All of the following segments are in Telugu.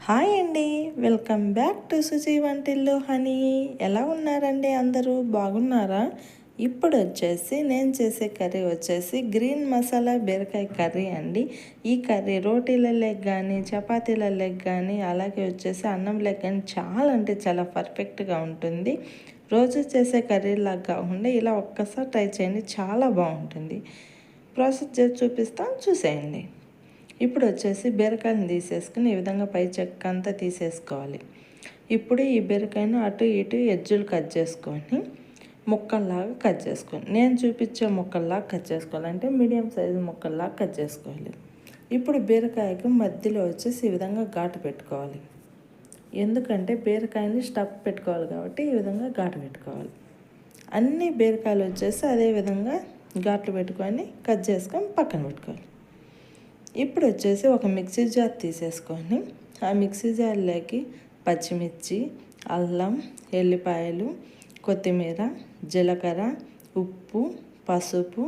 హాయ్ అండి, వెల్కమ్ బ్యాక్ టు సుజీ వంటిల్లు హనీ. ఎలా ఉన్నారండి? అందరూ బాగున్నారా? ఇప్పుడు వచ్చేసి నేను చేసే కర్రీ వచ్చేసి గ్రీన్ మసాలా బీరకాయ కర్రీ అండి. ఈ కర్రీ రోటీలలోకి కానీ చపాతీలలోకి కానీ అలాగే వచ్చేసి అన్నంలోకి కానీ చాలా అంటే చాలా పర్ఫెక్ట్గా ఉంటుంది. రోజు చేసే కర్రీలాగా కాకుండా ఇలా ఒక్కసారి ట్రై చేయండి, చాలా బాగుంటుంది. ప్రాసెస్ చేసి చూపిస్తాను, చూసేయండి. ఇప్పుడు వచ్చేసి బీరకాయని తీసేసుకుని ఈ విధంగా పై చెక్క అంతా తీసేసుకోవాలి. ఇప్పుడు ఈ బీరకాయను అటు ఇటు ఎడ్జులు కట్ చేసుకొని ముక్కల్లాగా కట్ చేసుకోవాలి. నేను చూపించే ముక్కల్లాగా కట్ చేసుకోవాలి, అంటే మీడియం సైజు ముక్కల్లాగా కట్ చేసుకోవాలి. ఇప్పుడు బీరకాయకి మధ్యలో వచ్చేసి ఈ విధంగా ఘాటు పెట్టుకోవాలి. ఎందుకంటే బీరకాయని స్టఫ్ పెట్టుకోవాలి కాబట్టి ఈ విధంగా ఘాటు పెట్టుకోవాలి. అన్ని బీరకాయలు వచ్చేసి అదే విధంగా ఘాట్లు పెట్టుకొని కట్ చేసుకొని పక్కన పెట్టుకోవాలి. ఇప్పుడు వచ్చేసి ఒక మిక్సీ జార్ తీసేసుకొని ఆ మిక్సీ జార్లోకి పచ్చిమిర్చి, అల్లం, ఎల్లిపాయలు, కొత్తిమీర, జీలకర్ర, ఉప్పు, పసుపు,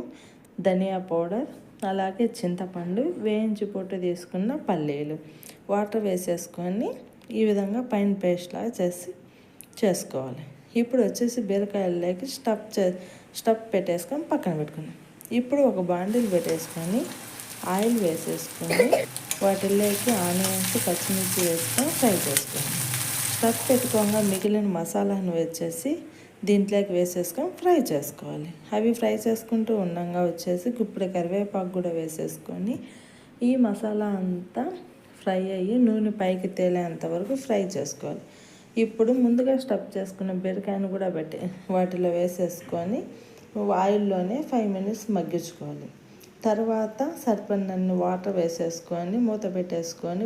ధనియా పౌడర్, అలాగే చింతపండు, వేయించి పొట్టు తీసుకున్న పల్లీలు, వాటర్ వేసేసుకొని ఈ విధంగా పైన పేస్ట్లాగా చేసుకోవాలి. ఇప్పుడు వచ్చేసి బీరకాయల్లోకి స్టఫ్ పెట్టేసుకొని పక్కన పెట్టుకున్నాం. ఇప్పుడు ఒక బాండిల్ పెట్టేసుకొని ఆయిల్ వేసేసుకొని వాటిల్లోకి ఆనియన్స్, పచ్చిమిర్చి వేసుకొని ఫ్రై చేసుకోండి. స్టఫ్ పెట్టుకోగా మిగిలిన మసాలాను వచ్చేసి దీంట్లోకి వేసేసుకొని ఫ్రై చేసుకోవాలి. అవి ఫ్రై చేసుకుంటూ ఉండగా వచ్చేసి గుప్పెడు కరివేపాకు కూడా వేసేసుకొని ఈ మసాలా అంతా ఫ్రై అయ్యి నూనె పైకి తేలేంత వరకు ఫ్రై చేసుకోవాలి. ఇప్పుడు ముందుగా స్టఫ్ చేసుకున్న బీరకాయను కూడా పెట్టి వాటిలో వేసేసుకొని ఆయిల్లోనే 5 మినిట్స్ మగ్గించుకోవాలి. తర్వాత సరిపడినన్ని వాటర్ వేసేసుకొని మూత పెట్టేసుకొని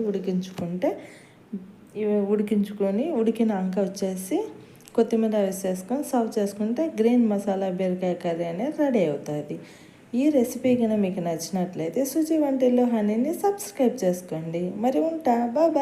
ఉడికినాక వచ్చేసి కొత్తిమీర వేసేసుకొని సర్వ్ చేసుకుంటే గ్రీన్ మసాలా బీరకాయ కర్రీ అనేది రెడీ అవుతుంది. ఈ రెసిపీ కనుక మీకు నచ్చినట్లయితే సుజీ వంటిల్లు హనీని సబ్స్క్రైబ్ చేసుకోండి. మరి ఉంటా, బాయ్.